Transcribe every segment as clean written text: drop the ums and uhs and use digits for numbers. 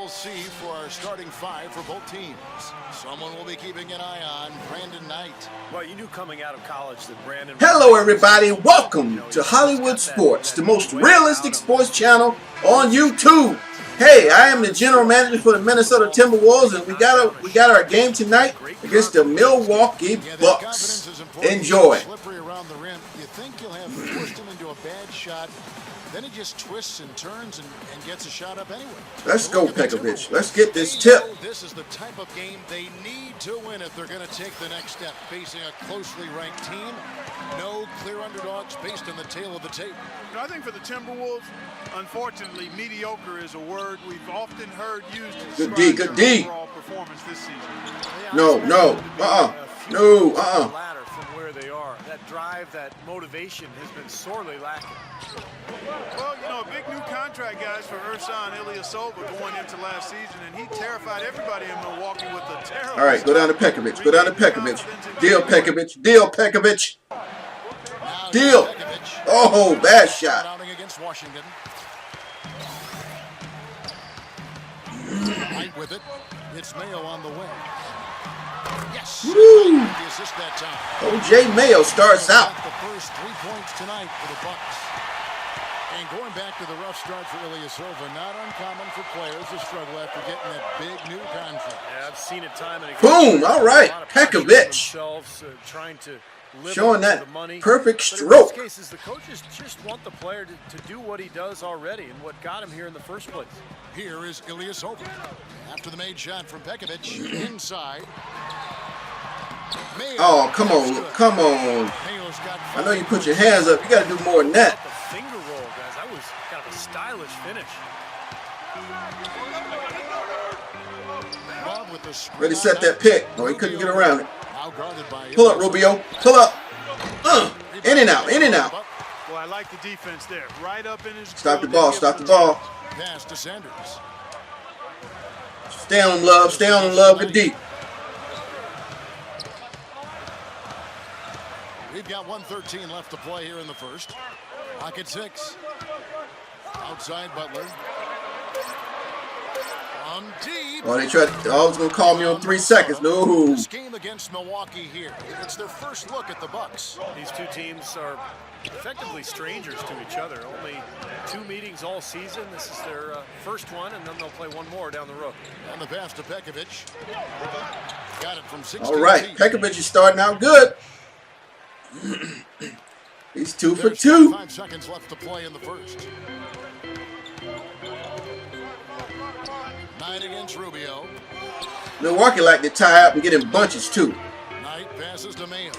we'll see for our starting five for both teams. Someone will be keeping an eye on Brandon Knight. Well, you knew coming out of college that Brandon... Hello, everybody. Welcome to Hollywood Sports, the most realistic sports channel on YouTube. Hey, I am the general manager for the Minnesota Timberwolves, and we got our game tonight against the Milwaukee Bucks. Enjoy. Slippery around the rim. You think you'll have forced him into a bad shot. Then he just twists and turns and gets a shot up anyway. Let's go, Pekovic. Let's get this tip. This is the type of game they need to win if they're going to take the next step. Facing a closely ranked team, no clear underdogs based on the tail of the tape. I think for the Timberwolves, unfortunately, mediocre is a word we've often heard used to describe their overall performance this season. No. Ladder from where they are. That drive, that motivation has been sorely lacking. Well, you know, a big new contract, guys, for Ersan Ilyasova going into last season, and he terrified everybody in Milwaukee with a terrible... All right, go down to Pekovic. Go down to Pekovic. Deal, Pekovic. Deal, Pekovic. Deal. Oh, bad shot. Against Washington. Right with it. It's Mayo on the way. Yes. Woo. The assist that time. O.J. Mayo starts out. The first 3 points tonight for the Bucks. And going back to the rough start for Ilyasova, not uncommon for players to struggle after getting that big new contract. Yeah, I've seen it time and again. Boom! All right, Pekovic. Trying to showing that perfect stroke. In most cases, the coaches just want the player to do what he does already and what got him here in the first place. Here is Ilyasova. After the made shot from Pekovic, inside. Mayo. Oh, come on, come on. I know you put your hands up. You got to do more than that. The finger roll, guys. That was kind of a stylish finish. Ready to set that pick. Oh, he couldn't get around it. Pull up, Rubio. Pull up. In and out, in and out. Well, I like the defense there. Right up in his... Stop the ball, stop the ball. Pass to Sanders. Stay on him, Love. Stay on him, Love. Get deep. We've got 1:13 left to play here in the first. Pocket 6. Outside Butler. On deep. Oh, they tried. I was gonna call me on 3 seconds. No. This game against Milwaukee here. It's their first look at the Bucks. These two teams are effectively strangers to each other. Only 2 meetings all season. This is their first one, and then they'll play one more down the road. And the pass to Pekovic. Got it from 16 All right, Pekovic is starting out good. He's 2 for 2. 5 seconds left to play in the first. Knight against Rubio. Milwaukee like to tie up and get in bunches too. Knight passes to Mayo.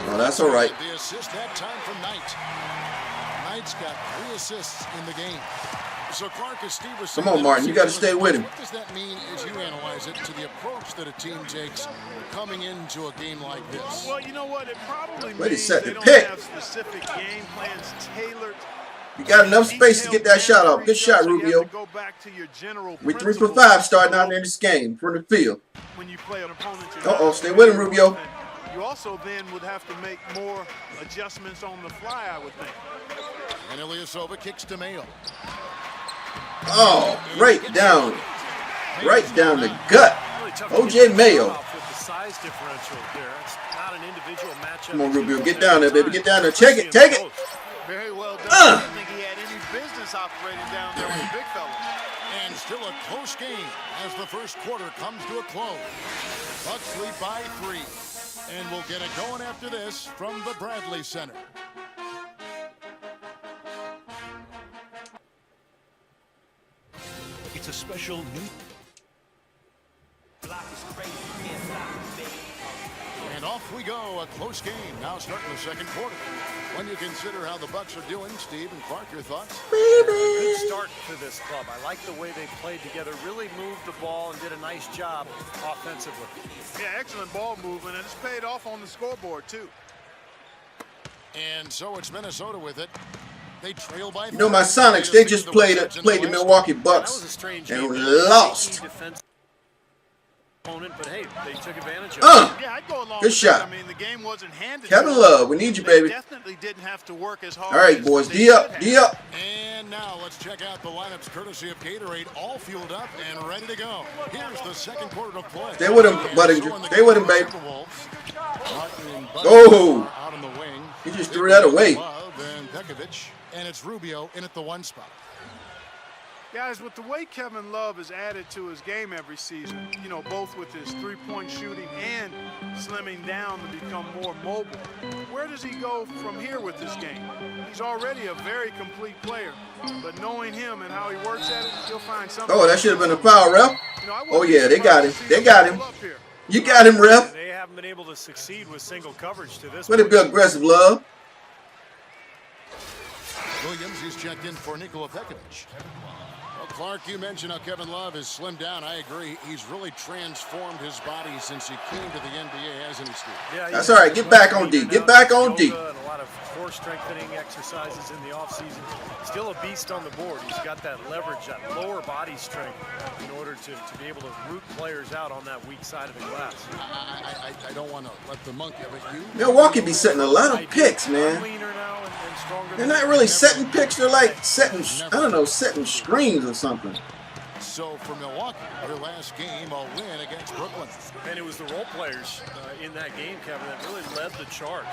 Oh, that's all right. The assist that time from Knight. Knight's got 3 assists in the game. So Clark, as Steve was saying, come on, Martin, you got to stay with him. What does that mean as you analyze it to the approach that a team takes coming into a game like this? Well, you know what? It probably means they don't pick. have specific game plans tailored. You got enough space to get that shot off. Good shot, Rubio. We 3 for 5 starting out in this game from the field. When you play an opponent, Uh-oh, stay with him, Rubio. You also then would have to make more adjustments on the fly, I would think. And Ilyasova kicks to Mayo. Oh, right down the gut. O.J. Mayo. Come on, Rubio, get down there, baby, get down there. Take it, take it. Very well done. I don't think he had any business operating down there with the big fella. And still a close game as the first quarter comes to a close. Bucks lead by 3. And we'll get it going after this from the Bradley Center. It's a special new... And off we go, a close game. Now starting the second quarter. When you consider how the Bucks are doing, Steve and Clark, your thoughts? Good start for this club. I like the way they played together, really moved the ball and did a nice job offensively. Yeah, excellent ball movement, and it's paid off on the scoreboard, too. And so it's Minnesota with it. They trail by... You know, my Sonics, they just played the Milwaukee Bucks and lost. But hey, they took advantage of it. Yeah, I'd go along good shot. I mean, the game wasn't handed. Kevin Love, we need you, baby. Definitely didn't have to work as hard. All right, boys, D up, D up. And And now let's check out the lineups courtesy of Gatorade, all fueled up and ready to go. Here's the second quarter of play. Stay with him, Buttinger. Stay with him, baby. Oh! Out on the wing. He just threw that away. And it's Rubio in at the 1 spot. Guys, with the way Kevin Love has added to his game every season, you know, both with his three-point shooting and slimming down to become more mobile, where does he go from here with this game? He's already a very complete player, but knowing him and how he works at it, he'll find something. Oh, that should have been a foul, ref. You know, oh, yeah, they got him. They got him. You got him, ref. They haven't been able to succeed with single coverage to this point. Way to be aggressive, Love. Williams is checked in for Nikola Pekovic. Well, Clark, you mentioned how Kevin Love has slimmed down. I agree. He's really transformed his body since he came to the NBA, hasn't he, Steve? Yeah, that's all right. Get back on D. Get back on D. And a lot of core strengthening exercises in the offseason. Still a beast on the board. He's got that leverage, that lower body strength in order to be able to root players out on that weak side of the glass. I don't want to let the monkey, but you... Milwaukee be setting a lot of picks, man. They're not really setting picks. They're like setting, I don't know, setting screens or something. So for Milwaukee, their last game, a win against Brooklyn. And it was the role players in that game, Kevin, that really led the charge.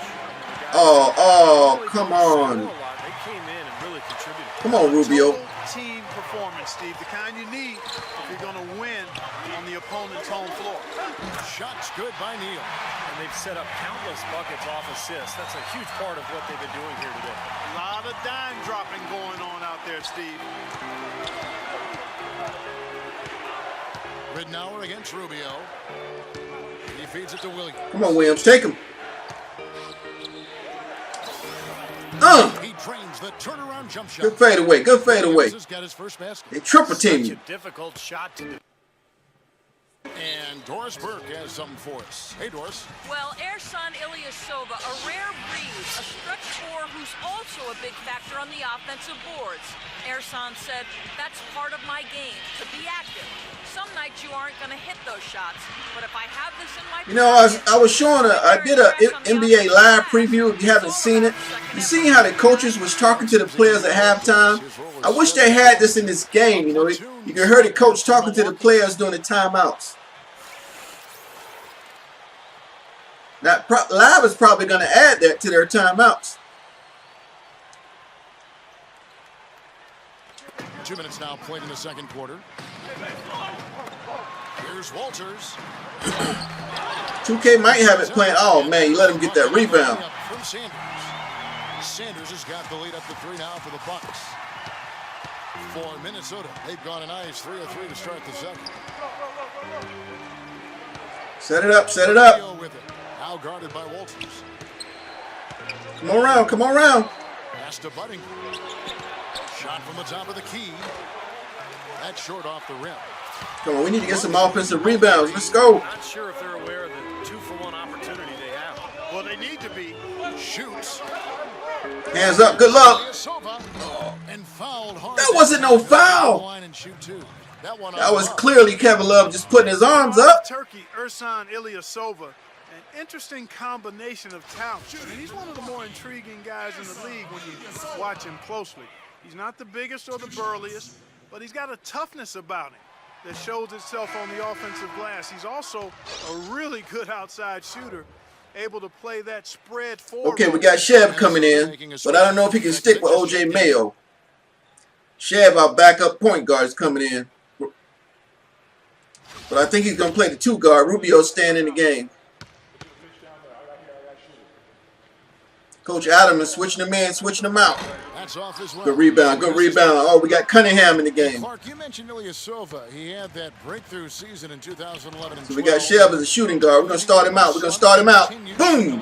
Oh, come on. They came in and really contributed. Come on, Rubio. Team performance, Steve, the kind you need if you're going to win on the opponent's home floor. Shots good by Neal. And they've set up countless buckets off assists. That's a huge part of what they've been doing here today. A lot of dime dropping going on out there, Steve. Ridnour against Rubio. He feeds it to Williams. Come on, Williams, take him. He drains the turnaround jump shot. Good fade away. Good fade away. Got his first basket. They triple team you. Difficult shot to. And Doris Burke has something for us. Hey, Doris. Well, Ersan Ilyasova, a rare breed, a stretch four who's also a big factor on the offensive boards. Ersan said, that's part of my game, to be active. Some nights you aren't going to hit those shots, but if I have this in my... You know, I was showing I did a NBA live preview. If you haven't seen it, you see how the coaches was talking to the players at halftime? I wish they had this in this game. You know, you can hear the coach talking to the players during the timeouts. Now, Live is probably going to add that to their timeouts. 2 minutes now played in the second quarter. Here's Walters. 2K might have it playing. Oh, man, you let him get that rebound. From Sanders. Sanders has got the lead up to 3 now for the Bucks. For Minnesota, they've got a nice 3 of 3 to start the second. Set it up, set it up. With it. Now guarded by Walters. Come on around, come on around. Pass to Budding. Shot from the top of the key. That's short off the rim. Come on, we need to get some offensive rebounds. Let's go. Not sure if they're aware of the 2-for-1 opportunity they have. Well, they need to be. Shoots. Hands up, good luck. And fouled hard. That wasn't no foul. That was clearly Kevin Love just putting his arms up. Turkey, Ersan Ilyasova. An interesting combination of talent. And he's one of the more intriguing guys in the league when you watch him closely. He's not the biggest or the burliest, but he's got a toughness about him that shows itself on the offensive glass. He's also a really good outside shooter, able to play that spread forward. Okay, we got Shev coming in, but I don't know if he can stick with OJ Mayo. Shev, our backup point guard, is coming in. But I think he's going to play the 2 guard. Rubio's staying in the game. Coach Adam is switching them in, switching them out. Good rebound, good rebound. Oh, we got Cunningham in the game. Clark, you mentioned Ilyasova. He had that breakthrough season in 2011 and so we got Shev as a shooting guard. We're going to start him out. We're going to start him out. Boom!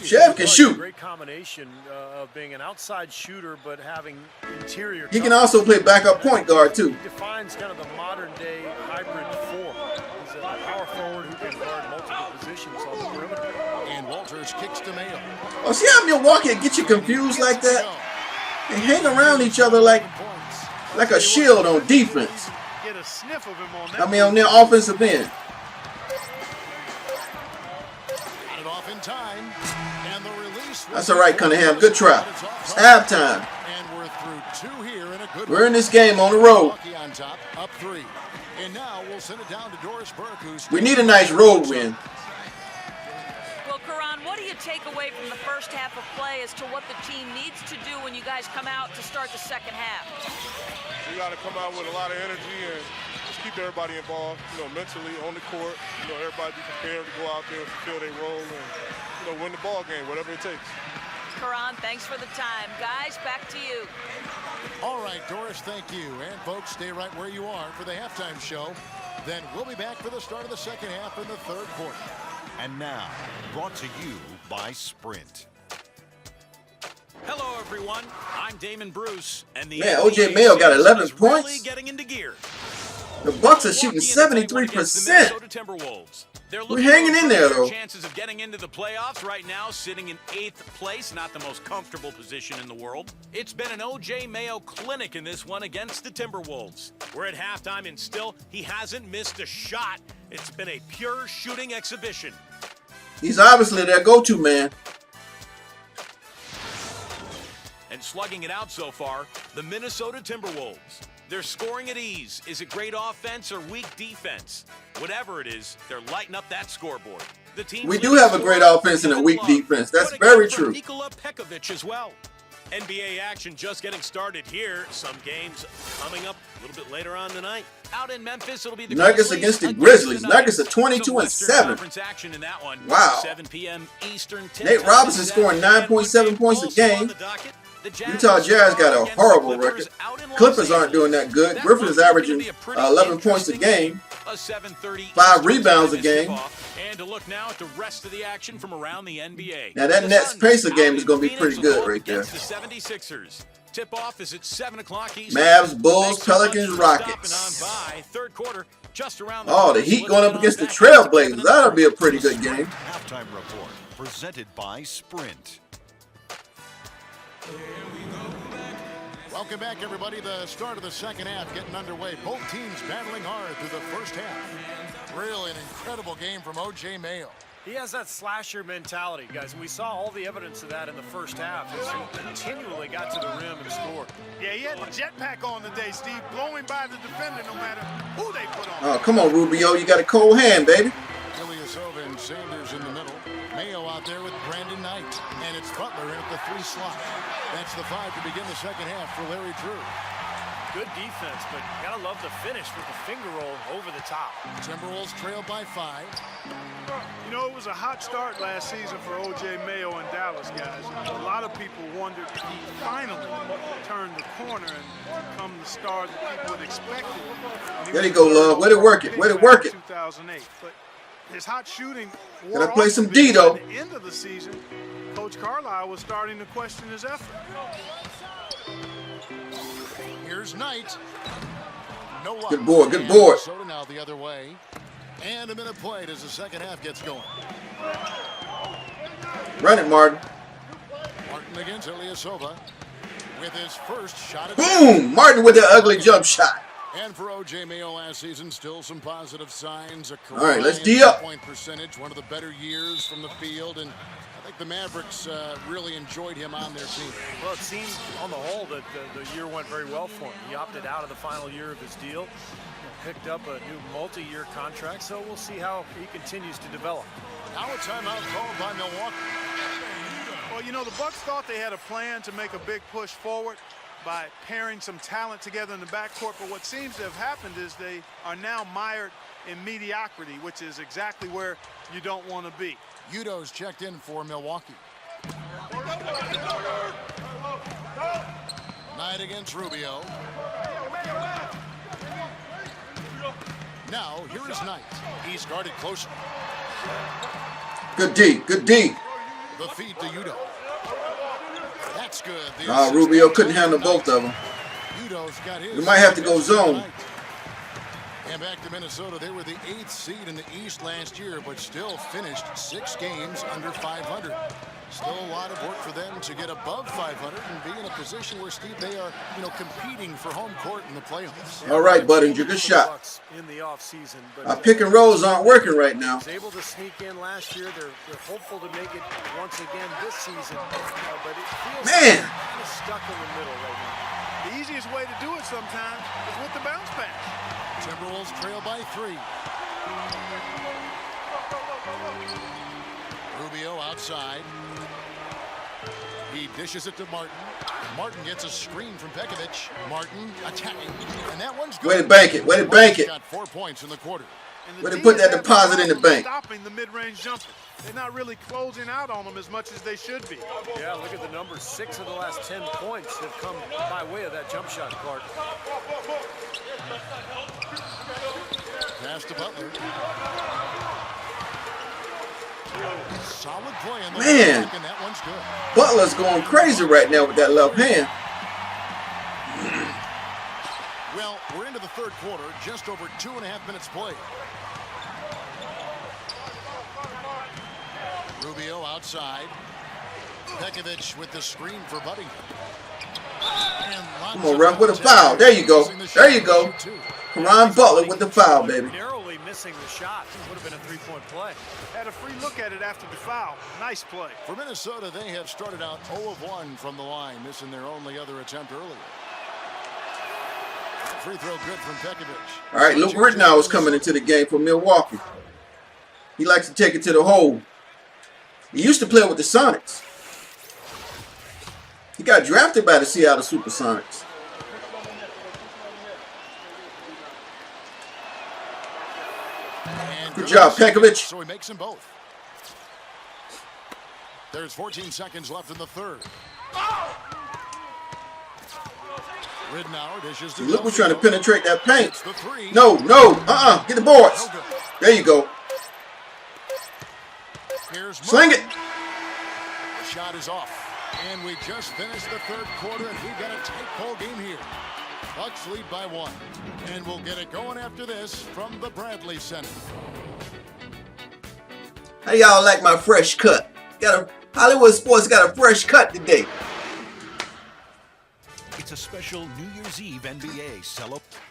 Shev can shoot. Great combination of being an outside shooter but having interior. He can also play backup point guard, too. He defines kind of the modern-day hybrid 4. He's a power forward who can guard multiple positions on the perimeter. And Walters kicks to Mayo. Oh, see how Milwaukee get you confused like that? They hang around each other like a shield on defense. Get a sniff of him on that. I mean, on their offensive end. Got it off in time. And the release. That's all right, Cunningham. Good try. It's halftime. And we're through 2 here good We're in this game on the road. Milwaukee on top, up 3. And now we'll send it down to Doris Burke, who's... We need a nice road win. Well, Karan, what do you take away from the first half of play as to what the team needs to do when you guys come out to start the second half? We got to come out with a lot of energy and just keep everybody involved, mentally on the court. Everybody be prepared to go out there and fulfill their role and, win the ball game, whatever it takes. Karan, thanks for the time. Guys, back to you. All right, Doris, thank you. And folks, stay right where you are for the halftime show. Then we'll be back for the start of the second half in the third quarter. And now, brought to you by Sprint. Hello, everyone. I'm Damon Bruce, and the Man, OJ Mayo got 11 is points. Really getting into gear. The Bucks are shooting 73%. We're hanging in there, though. Chances of getting into the playoffs right now, sitting in 8th place, not the most comfortable position in the world. It's been an OJ Mayo clinic in this one against the Timberwolves. We're at halftime, and still, he hasn't missed a shot. It's been a pure shooting exhibition. He's obviously their go-to man. And slugging it out so far, the Minnesota Timberwolves. They're scoring at ease. Is it great offense or weak defense? Whatever it is, they're lighting up that scoreboard. The team We do have a great offense and a weak defense. That's very true. Nikola Pekovic as well. NBA action just getting started here. Some games coming up a little bit later on tonight. Out in Memphis, it'll be the Nuggets against the Grizzlies. Nuggets are 22-7. Action in that one. Wow. 7 p.m. Eastern. Nate Robinson scoring 9.7 points a game. Utah Jazz got a horrible record. Clippers aren't doing that good. Griffin is averaging 11 points a game, 5 rebounds a game. And to look now at the rest of the action from around the NBA. Now that Nets Pacer game is going to be pretty good right there. The 76ers. Tip-off is at 7 o'clock Eastern. Mavs, Bulls, Pelicans, Rockets. Third quarter, just around Oh, the Heat going up against the Trailblazers. That'll be a pretty good game. Halftime report presented by Sprint. Welcome back, everybody. The start of the second half getting underway. Both teams battling hard through the first half. Really an incredible game from OJ Mayo. He has that slasher mentality, guys, and we saw all the evidence of that in the first half as he continually got to the rim and scored. Yeah, he had the jetpack on today, Steve, blowing by the defender no matter who they put on. Oh, come on, Rubio. You got a cold hand, baby. Ilyasova and Sanders in the middle. Mayo out there with Brandon Knight. And it's Butler in at the 3 slot. That's the 5 to begin the second half for Larry Drew. Good defense, but you gotta love the finish with the finger roll over the top. Timberwolves trailed by 5. It was a hot start last season for O.J. Mayo in Dallas, guys. A lot of people wondered if he finally turned the corner and become the star that people had expected. There you go, Love. Way to work it. Way to work it. 2008, but his hot shooting. Gotta play some D, though. At the end of the season, Coach Carlisle was starting to question his effort. Here's Knight. No luck. Good board, good board. Minnesota now the other way. And a minute played as the second half gets going. Run it, Martin. Martin against Ilyasova with his first shot at Boom! Martin with the ugly jump shot. And for OJ Mayo last season, still some positive signs. All right, let's D up. Point percentage, one of the better years from the field, and I think the Mavericks really enjoyed him on their team. Well, it seemed on the whole that the year went very well for him. He opted out of the final year of his deal, picked up a new multi-year contract, so we'll see how he continues to develop. Now a timeout called by Milwaukee. Well, the Bucks thought they had a plan to make a big push forward by pairing some talent together in the backcourt, but what seems to have happened is they are now mired in mediocrity, which is exactly where you don't want to be. Udo's checked in for Milwaukee. Knight against Rubio. Now, here is Knight. He's guarded closer. Good D, good D. The feed to Udo. That's good. Rubio couldn't handle both of them. Udo's got his. We might have to go zone. And back to Minnesota, they were the 8th seed in the East last year, but still finished 6 games under 500. Still a lot of work for them to get above 500 and be in a position where, Steve, they are, competing for home court in the playoffs. All right, Budinger, good shot. In the offseason, but Our pick and rolls aren't working right now. was able to sneak in last year. They're hopeful to make it once again this season, but it feels Man. kind of stuck in the middle right now. The easiest way to do it sometimes is with the bounce pass. Timberwolves trail by 3. Rubio outside. He dishes it to Martin. Martin gets a screen from Pekovic. Martin attacking, and that one's good. Way to bank it. Way to bank it. Got 4 points in the quarter. Way to put that deposit in the bank. Stopping the mid-range jumper. They're not really closing out on them as much as they should be. Yeah, look at the numbers. 6 of the last 10 points have come by way of that jump shot, Clark. Pass to Butler. Solid play in the Man, and that one's good. Butler's going crazy right now with that left hand. Well, we're into the third quarter, just over 2.5 minutes played. Rubio outside. Pekovic with the screen for Buddington. Come on, ref, with a foul. There you go. There you go. Karan Butler with the foul, baby. Narrowly missing the shot. Would have been a 3-point play. Had a free look at it after the foul. Nice play. For Minnesota, they have started out 0 of 1 from the line, missing their only other attempt earlier. Free throw good from Pekovic. All right, Luke Rittenhouse is coming into the game for Milwaukee. He likes to take it to the hole. He used to play with the Sonics. He got drafted by the Seattle Supersonics. Good job, Pekovic. So he makes them both. There's 14 seconds left in the third. Ridnour dishes to Luke was trying to penetrate that paint. the 3. No, get the boards. There you go. Here's Sling it. The shot is off. And we just finished the third quarter, and we've got a tight ball game here. Bucks lead by 1. And we'll get it going after this from the Bradley Center. How y'all like my fresh cut? Hollywood Sports got a fresh cut today. It's a special New Year's Eve NBA celebration.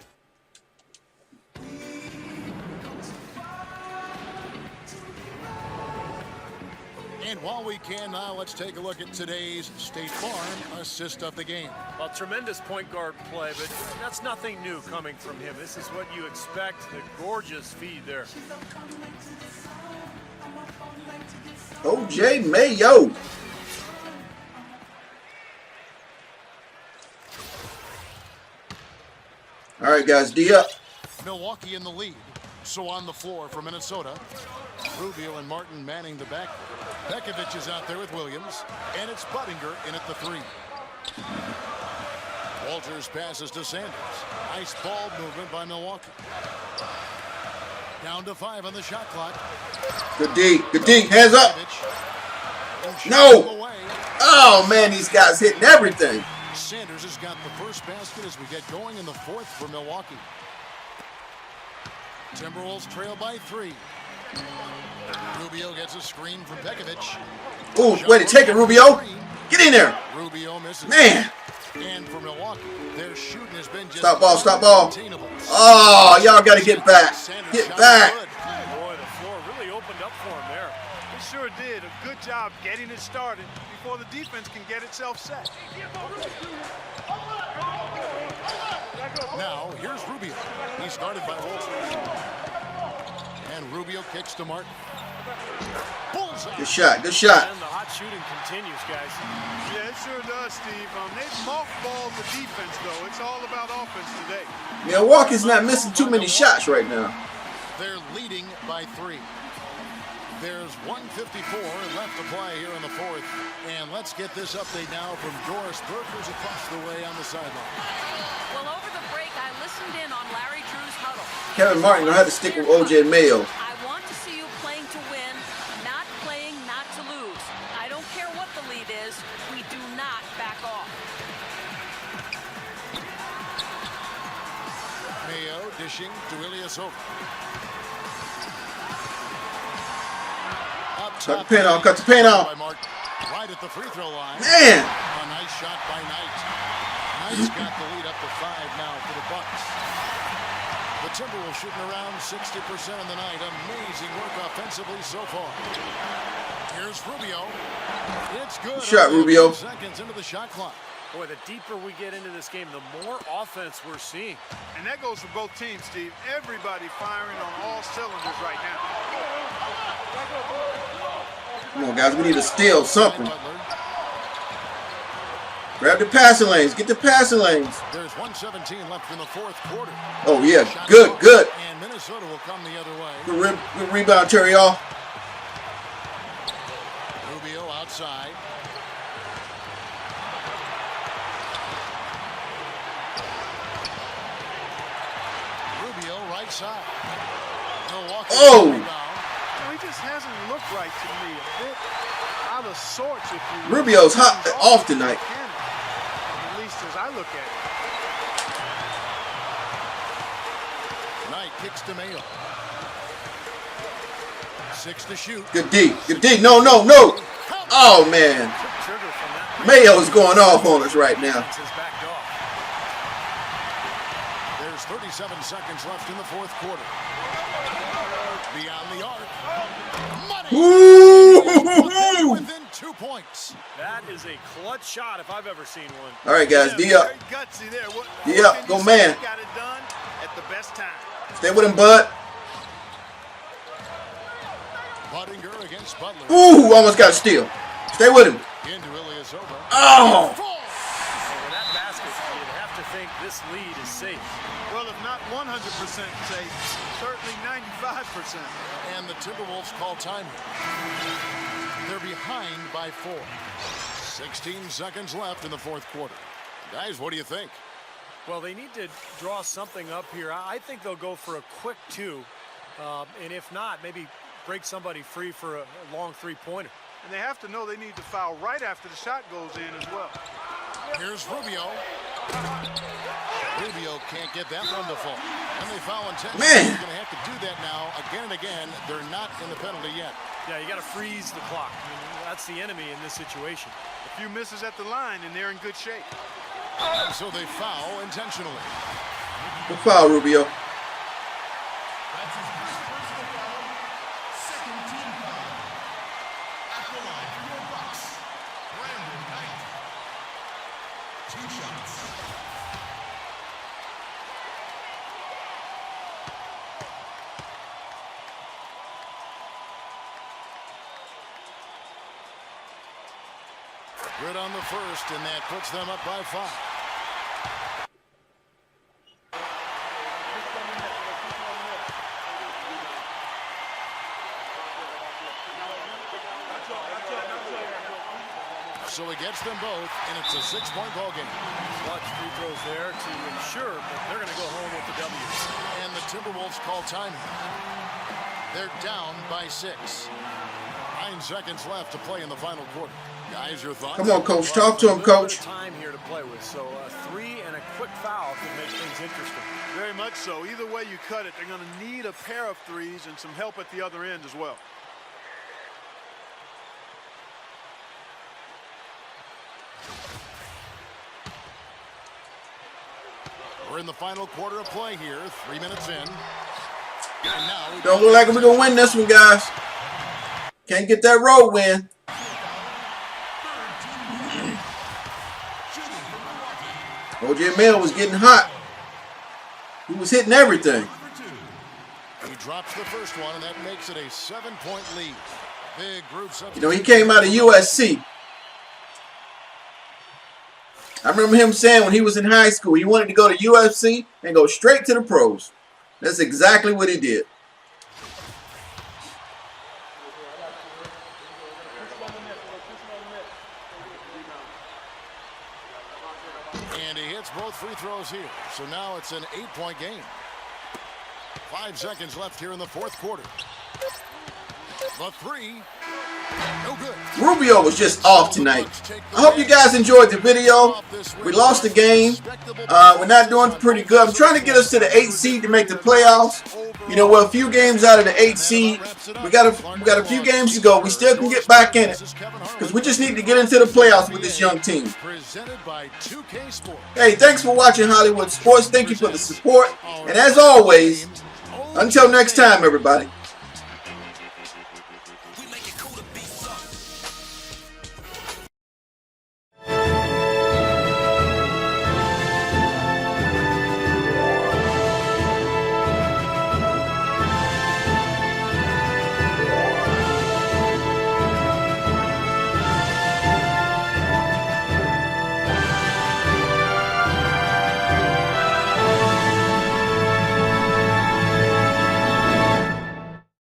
And while we can now, let's take a look at today's State Farm assist of the game. Well, tremendous point guard play, but that's nothing new coming from him. This is what you expect. The gorgeous feed there. O.J. Mayo. All right, guys, D up. Milwaukee in the lead. So on the floor for Minnesota, Rubio and Martin manning the back. Pekovic is out there with Williams, and it's Budinger in at the 3. Walters passes to Sanders. Nice ball movement by Milwaukee. Down to 5 on the shot clock. Good D. Good D. Hands up. No. Oh, man, these guys hitting everything. Sanders has got the first basket as we get going in the fourth for Milwaukee. Timberwolves trail by 3. Rubio gets a screen from Pekovic. Ooh, way to take it, Rubio. Get in there. Rubio misses. Man. And for Milwaukee, their shooting has been just Stop ball, stop ball. Oh, y'all got to get back. Get back. Boy, the floor really opened up for him there. He sure did a good job getting it started before the defense can get itself set. Now, here's Rubio. He's guarded by Walters. And Rubio kicks to Martin. Bullseye. Good shot, good shot. And the hot shooting continues, guys. Yeah, it sure does, Steve. They've mothballed the defense, though. It's all about offense today. Milwaukee's not missing too many shots right now. They're leading by 3. There's 1:54 left to play here in the fourth. And let's get this update now from Doris Burke, who's across the way on the sideline. Well, over the break, I listened in on Larry Drew's huddle. Kevin Martin gonna have to stick with O.J. Mayo. I want to see you playing to win, not playing not to lose. I don't care what the lead is. We do not back off. Mayo dishing to Ilyasova. Cut the paint off, cut the paint off. Right at the free throw line. Man. A nice shot by Knight. Knight's got the lead up to 5 now for the Bucks. The Timberwolves shooting around 60% in the night. Amazing work offensively so far. Here's Rubio. It's good. Shot, Rubio. Seconds into the shot clock. Boy, the deeper we get into this game, the more offense we're seeing. And that goes for both teams, Steve. Everybody firing on all cylinders right now. Come on, guys. We need to steal something. Grab the passing lanes. Get the passing lanes. There's 1:17 left in the fourth quarter. Oh, yeah. Good, good. And Minnesota will come the other way. Good rebound, Terry, y'all. Rubio outside. Rubio right side. Milwaukee rebound. He just hasn't looked right to me. A bit out of sorts, if you will. Rubio's off tonight. At least as I look at it. Knight kicks to Mayo. 6 to shoot. Good D. Good D. No, no, no. Oh, man. Mayo's going off on us right now. There's 37 seconds left in the fourth quarter. Beyond the arc. Woo! Within 2 points. That is a clutch shot if I've ever seen one. All right, guys. D up. D up. Go, man. Got it done at the best time. Stay with him, bud. Buttinger against Butler. Ooh, almost got a steal. Stay with him. Into Ilyasova. Oh! With that basket, you'd have to think this lead is safe. Well, if not 100% safe, certainly 95%. And the Timberwolves call time. They're behind by 4. 16 seconds left in the fourth quarter. Guys, what do you think? Well, they need to draw something up here. I think they'll go for a quick 2. And if not, maybe break somebody free for a long three-pointer. And they have to know they need to foul right after the shot goes in as well. Here's Rubio. Rubio can't get that one to fall. And they foul intentionally. Man. They're going to have to do that now again and again. They're not in the penalty yet. Yeah, you got to freeze the clock. I mean, that's the enemy in this situation. A few misses at the line, and they're in good shape. And so they foul intentionally. Good foul, Rubio. Good on the first, and that puts them up by 5. So he gets them both, and it's a 6-point ball game. Clutch free throws there to ensure that they're going to go home with the W. And the Timberwolves call time. They're down by 6. 9 seconds left to play in the final quarter. Guys, your thoughts? Come on, Coach. Talk to him, Coach. Time here to play with, so a 3 and a quick foul could make things interesting. Very much so. Either way you cut it, they're going to need a pair of threes and some help at the other end as well. We're in the final quarter of play here. 3 minutes in. And now Don't look like we're going to win this one, guys. Can't get that road win. O.J. Mayo was getting hot. He was hitting everything. He drops the first one, and that makes it a 7-point lead. Big group substitution. You know, he came out of USC. I remember him saying when he was in high school, he wanted to go to USC and go straight to the pros. That's exactly what he did. And he hits both free throws here. So now it's an 8-point game. 5 seconds left here in the fourth quarter. The 3. No good. Rubio was just off tonight. I hope you guys enjoyed the video. We lost the game. We're not doing pretty good. I'm trying to get us to the 8th seed to make the playoffs. You know, we're a few games out of the 8th seed. We got a few games to go. We still can get back in it because we just need to get into the playoffs with this young team. Hey, thanks for watching Hollywood Sports. Thank you for the support. And as always, until next time, everybody.